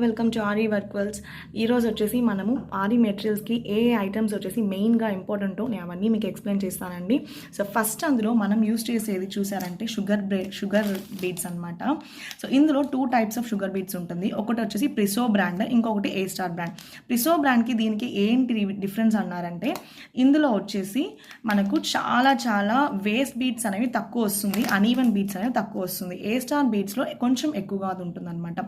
Welcome to RE work wells. ఈరోజు వచ్చేసి మనము ఆర్ఈ మెటీరియల్స్కి ఏ ఐటమ్స్ వచ్చేసి మెయిన్గా ఇంపార్టెంటో నేను అవన్నీ మీకు ఎక్స్ప్లెయిన్ చేస్తానండి. సో ఫస్ట్ అందులో మనం యూస్ చేసేది చూసారంటే షుగర్ బీడ్స్ అనమాట. సో ఇందులో 2 టైప్స్ ఆఫ్ షుగర్ బీడ్స్ ఉంటుంది. ఒకటి వచ్చేసి ప్రిసో బ్రాండ్, ఇంకొకటి ఏ స్టార్ బ్రాండ్. ప్రిసో బ్రాండ్కి దీనికి ఏంటి డిఫరెన్స్ అన్నారంటే ఇందులో వచ్చేసి మనకు చాలా వేస్ట్ బీడ్స్ అనేవి తక్కువ వస్తుంది, అనీవెన్ బీడ్స్ అనేవి తక్కువ వస్తుంది. ఏ స్టార్ బీడ్స్లో కొంచెం ఎక్కువగా ఉంటుంది అనమాట.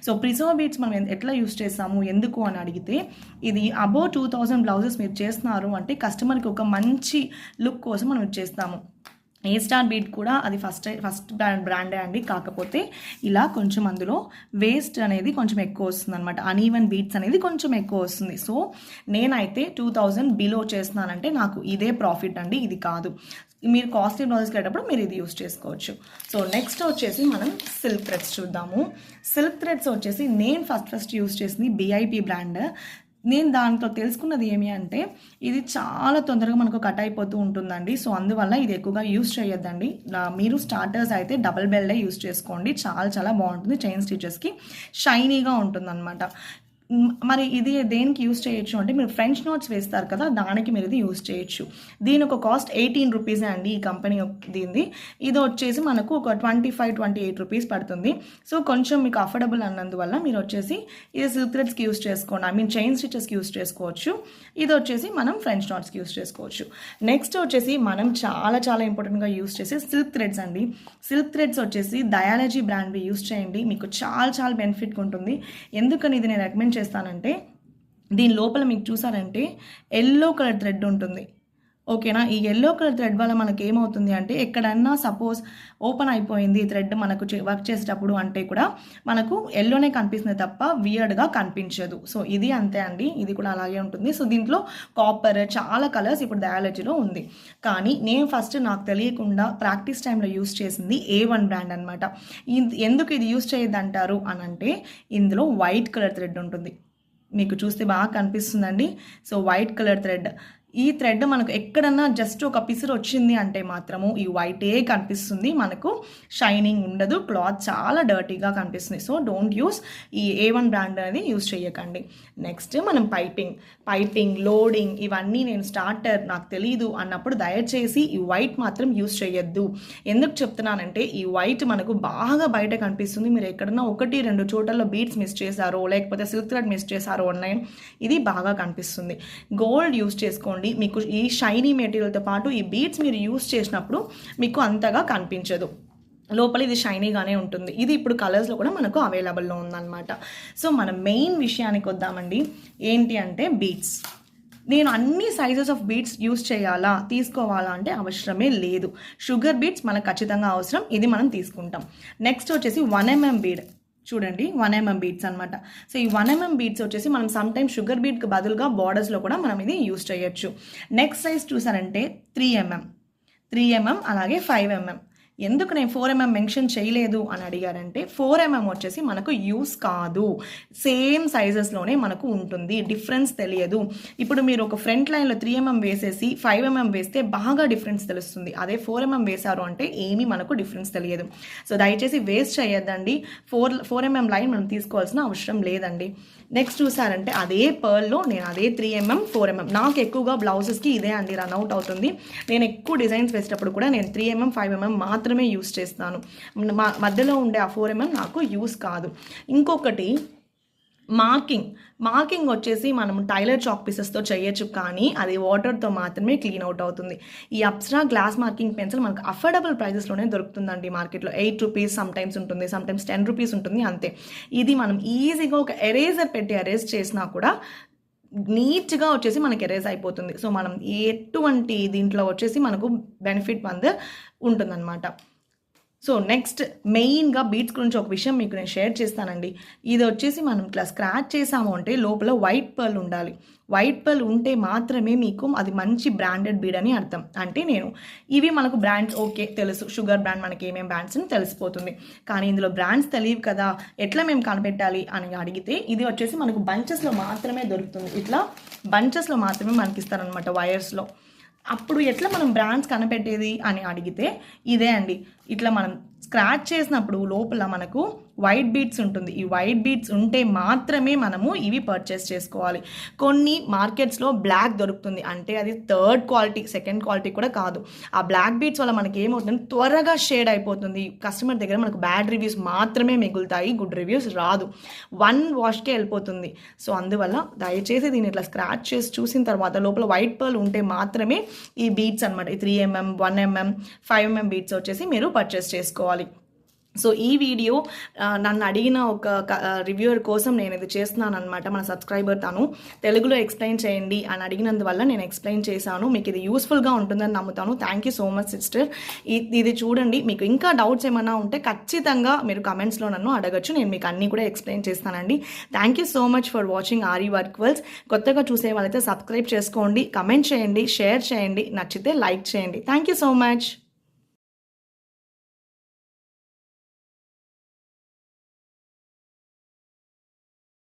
సో ప్రిసో బీడ్స్ మనం ఎట్లా యూస్ చేస్తాము ఎందుకు అని అడిగితే, ఇది అబోవ్ 2000 బ్లౌజెస్ మీరు చేస్తున్నారు అంటే కస్టమర్కి ఒక మంచి లుక్ కోసం మనం చేస్తాము. ఏ స్టార్ బీడ్ కూడా అది ఫస్ట్ బ్రాండే అండి. కాకపోతే ఇలా కొంచెం అందులో వేస్ట్ అనేది కొంచెం ఎక్కువ వస్తుంది అనమాట, అనీవెన్ బీడ్స్ అనేది కొంచెం ఎక్కువ వస్తుంది. సో నేనైతే 2000 బిలో చేస్తున్నానంటే నాకు ఇదే ప్రాఫిట్ అండి, ఇది కాదు. మీరు కాస్ట్లీ బ్లౌజెస్కి వెళ్ళేటప్పుడు మీరు ఇది యూస్ చేసుకోవచ్చు. సో నెక్స్ట్ వచ్చేసి మనం సిల్క్ థ్రెడ్స్ చూద్దాము. సిల్క్ థ్రెడ్స్ వచ్చేసి నేను ఫస్ట్ యూస్ చేసింది బిఐపి బ్రాండ్. నేను దాంట్లో తెలుసుకున్నది ఏమి అంటే ఇది చాలా తొందరగా మనకు కట్ అయిపోతూ ఉంటుందండి. సో అందువల్ల ఇది ఎక్కువగా యూస్ చేయొద్దండి. మీరు స్టార్టర్స్ అయితే డబుల్ బెల్డే యూస్ చేసుకోండి, చాలా బాగుంటుంది. చైన్ స్టిచెస్కి షైనీగా ఉంటుంది అనమాట. మరి ఇది దేనికి యూస్ చేయొచ్చు అంటే మీరు ఫ్రెంచ్ నోట్స్ వేస్తారు కదా, దానికి మీరు ఇది యూస్ చేయొచ్చు. దీని ఒక కాస్ట్ 18 రూపీసే అండి ఈ కంపెనీ దీనిది. ఇది వచ్చేసి మనకు ఒక 25-28 రూపీస్ పడుతుంది. సో కొంచెం మీకు అఫోర్డబుల్ అన్నందువల్ల మీరు వచ్చేసి ఇది సిల్క్ థ్రెడ్స్కి యూస్ చేసుకోండి, ఐ మీన్ చైన్ స్టిచెస్కి యూస్ చేసుకోవచ్చు. ఇది వచ్చేసి మనం ఫ్రెంచ్ నోట్స్కి యూస్ చేసుకోవచ్చు. నెక్స్ట్ వచ్చేసి మనం చాలా ఇంపార్టెంట్గా యూస్ చేసే సిల్క్ థ్రెడ్స్ అండి. సిల్క్ థ్రెడ్స్ వచ్చేసి డయాలజీ బ్రాండ్వి యూస్ చేయండి, మీకు చాలా బెనిఫిట్గా ఉంటుంది. ఎందుకని ఇది నేను రికమెండ్ చేస్తానంటే దీని లోపల మీకు చూసారంటే ఎల్లో కలర్ థ్రెడ్ ఉంటుంది, ఓకేనా. ఈ ఎల్లో కలర్ థ్రెడ్ వల్ల మనకి ఏమవుతుంది అంటే ఎక్కడన్నా సపోజ్ ఓపెన్ అయిపోయింది థ్రెడ్ మనకు వర్క్ చేసేటప్పుడు అంటే కూడా మనకు ఎల్లోనే కనిపిస్తుంది తప్ప వియర్డ్గా కనిపించదు. సో ఇది అంతే అండి, ఇది కూడా అలాగే ఉంటుంది. సో దీంట్లో కాపర్ చాలా కలర్స్ ఇప్పుడు డయాలజీలో ఉంది. కానీ నేను ఫస్ట్ నాకు తెలియకుండా ప్రాక్టీస్ టైంలో యూస్ చేసింది A1 బ్రాండ్ అనమాట. ఎందుకు ఇది యూస్ చేయొద్దంటారు అని అంటే ఇందులో వైట్ కలర్ థ్రెడ్ ఉంటుంది, మీకు చూస్తే బాగా కనిపిస్తుందండి. సో వైట్ కలర్ థ్రెడ్, ఈ థ్రెడ్ మనకు ఎక్కడన్నా జస్ట్ ఒక పిసర్ వచ్చింది అంటే మాత్రము ఈ వైటే కనిపిస్తుంది, మనకు షైనింగ్ ఉండదు, క్లాత్ చాలా డర్టీగా కనిపిస్తుంది. సో డోంట్ యూస్ ఈ A1 బ్రాండ్ అనేది యూస్ చేయకండి. నెక్స్ట్ మనం పైపింగ్ లోడింగ్ ఇవన్నీ నేను స్టార్టర్ నాకు తెలీదు అన్నప్పుడు దయచేసి ఈ వైట్ మాత్రం యూస్ చేయొద్దు. ఎందుకు చెప్తున్నానంటే ఈ వైట్ మనకు బాగా బయట కనిపిస్తుంది. మీరు ఎక్కడన్నా 1-2 చోట్లలో బీడ్స్ మిస్ చేశారో లేకపోతే సిల్క్ థ్రెడ్ మిస్ చేశారో ఉన్నాయి, ఇది బాగా కనిపిస్తుంది. గోల్డ్ యూస్ చేసుకోండి, మీకు ఈ షైనీ మెటీరియల్తో పాటు ఈ బీడ్స్ మీరు యూస్ చేసినప్పుడు మీకు అంతగా కనిపించదు, లోపల ఇది షైనీగానే ఉంటుంది. ఇది ఇప్పుడు కలర్స్లో కూడా మనకు అవైలబుల్లో ఉందన్నమాట. సో మనం మెయిన్ విషయానికి వద్దామండి. ఏంటి అంటే బీడ్స్. నేను అన్ని సైజెస్ ఆఫ్ బీడ్స్ యూస్ తీసుకోవాలా అంటే అవసరమే లేదు. షుగర్ బీడ్స్ మనకు ఖచ్చితంగా అవసరం, ఇది మనం తీసుకుంటాం. నెక్స్ట్ వచ్చేసి 1mm బీడ్ చూడండి, 1mm బీడ్స్ అనమాట. సో ఈ 1mm బీడ్స్ వచ్చేసి మనం సమ్ టైమ్ షుగర్ బీడ్కి బదులుగా బార్డర్స్లో కూడా మనం ఇది యూస్ చేయొచ్చు. నెక్స్ట్ సైజ్ చూసారంటే 3mm అలాగే 5mm. ఎందుకు నేను 4mm మెన్షన్ చేయలేదు అని అడిగారంటే 4mm వచ్చేసి మనకు యూస్ కాదు, సేమ్ సైజెస్లోనే మనకు ఉంటుంది, డిఫరెన్స్ తెలియదు. ఇప్పుడు మీరు ఒక ఫ్రంట్ లైన్లో 3mm వేసేసి 5mm వేస్తే బాగా డిఫరెన్స్ తెలుస్తుంది. అదే 4mm వేశారు అంటే ఏమీ మనకు డిఫరెన్స్ తెలియదు. సో దయచేసి వేస్ట్ చేయొద్దండి, 4mm లైన్ మనం తీసుకోవాల్సిన అవసరం లేదండి. నెక్స్ట్ చూసారంటే అదే పర్ల్లో నేను అదే 3mm 4mm నాకు ఎక్కువగా బ్లౌజెస్కి ఇదే అండి రన్ అవుట్ అవుతుంది. నేను ఎక్కువ డిజైన్స్ వేసేటప్పుడు కూడా నేను 3mm 5mm మాత్రమే యూస్ చేస్తాను, మధ్యలో ఉండే ఆ 4mm నాకు యూస్ కాదు. ఇంకొకటి మార్కింగ్ వచ్చేసి మనం టైలర్ చాక్ పీసెస్తో చేయొచ్చు, కానీ అది వాటర్తో మాత్రమే క్లీన్ అవుట్ అవుతుంది. ఈ అప్సరా గ్లాస్ మార్కింగ్ పెన్సిల్ మనకు అఫోర్డబుల్ ప్రైజెస్లోనే దొరుకుతుందండి మార్కెట్లో. 8 రూపీస్ సమ్టైమ్స్ ఉంటుంది, సమ్టైమ్స్ 10 రూపీస్ ఉంటుంది, అంతే. ఇది మనం ఈజీగా ఒక ఎరేజర్ పెట్టి ఎరేజ్ చేసినా కూడా నీట్గా వచ్చేసి మనకి ఎరేజ్ అయిపోతుంది. సో మనం ఎటువంటి దీంట్లో వచ్చేసి మనకు బెనిఫిట్ ఉంటుందన్నమాట. సో నెక్స్ట్ మెయిన్గా బీడ్స్ గురించి ఒక విషయం మీకు నేను షేర్ చేస్తానండి. ఇది వచ్చేసి మనం ఇట్లా స్క్రాచ్ చేసాము అంటే లోపల వైట్ పర్ల్ ఉండాలి. వైట్ పర్ల్ ఉంటే మాత్రమే మీకు అది మంచి బ్రాండెడ్ బీడ్ అని అర్థం. అంటే ఇవి మనకు బ్రాండ్స్ ఓకే తెలుసు, షుగర్ బ్రాండ్ మనకి ఏమేమి బ్రాండ్స్ అని తెలిసిపోతుంది. కానీ ఇందులో బ్రాండ్స్ తెలియవు కదా, ఎట్లా మేము కనిపెట్టాలి అని అడిగితే ఇది వచ్చేసి మనకు బంచెస్లో మాత్రమే దొరుకుతుంది. ఇట్లా బంచెస్లో మాత్రమే మనకి ఇస్తారనమాట వైర్స్లో. అప్పుడు ఎట్లా మనం బ్రాండ్స్ కనిపెట్టేది అని అడిగితే ఇదే అండి, ఇట్లా మనం స్క్రాచ్ చేసినప్పుడు లోపల మనకు వైట్ బీడ్స్ ఉంటుంది. ఈ వైట్ బీడ్స్ ఉంటే మాత్రమే మనము ఇవి పర్చేస్ చేసుకోవాలి. కొన్ని మార్కెట్స్లో బ్లాక్ దొరుకుతుంది, అంటే అది థర్డ్ క్వాలిటీ, సెకండ్ క్వాలిటీ కూడా కాదు. ఆ బ్లాక్ బీడ్స్ వల్ల మనకి ఏమవుతుంది, త్వరగా షేడ్ అయిపోతుంది. కస్టమర్ దగ్గర మనకు బ్యాడ్ రివ్యూస్ మాత్రమే మిగులుతాయి, గుడ్ రివ్యూస్ రాదు. 1 వాష్కే వెళ్ళిపోతుంది. సో అందువల్ల దయచేసి దీన్ని ఇట్లా స్క్రాచ్ చేసి చూసిన తర్వాత లోపల వైట్ పర్ల్ ఉంటే మాత్రమే ఈ బీడ్స్ అనమాట, ఈ 3mm, 1mm, 5mm బీడ్స్ వచ్చేసి మీరు పర్చేస్ చేసుకోవాలి. సో ఈ వీడియో నన్ను అడిగిన ఒక రివ్యూవర్ కోసం నేను ఇది చేస్తున్నాను అనమాట. మన సబ్స్క్రైబర్ తను తెలుగులో ఎక్స్ప్లెయిన్ చేయండి అని అడిగినందువల్ల నేను ఎక్స్ప్లెయిన్ చేశాను. మీకు ఇది యూస్ఫుల్గా ఉంటుందని నమ్ముతాను. Thank you so much sister. ఇది చూడండి. మీకు ఇంకా డౌట్స్ ఏమైనా ఉంటే ఖచ్చితంగా మీరు కమెంట్స్లో నన్ను అడగచ్చు, నేను మీకు అన్నీ కూడా ఎక్స్ప్లెయిన్ చేస్తానండి. Thank you so much for watching aari work world's. కొత్తగా చూసే వాళ్ళైతే సబ్స్క్రైబ్ చేసుకోండి, కమెంట్ చేయండి, షేర్ చేయండి, నచ్చితే లైక్ చేయండి. Thank you so much.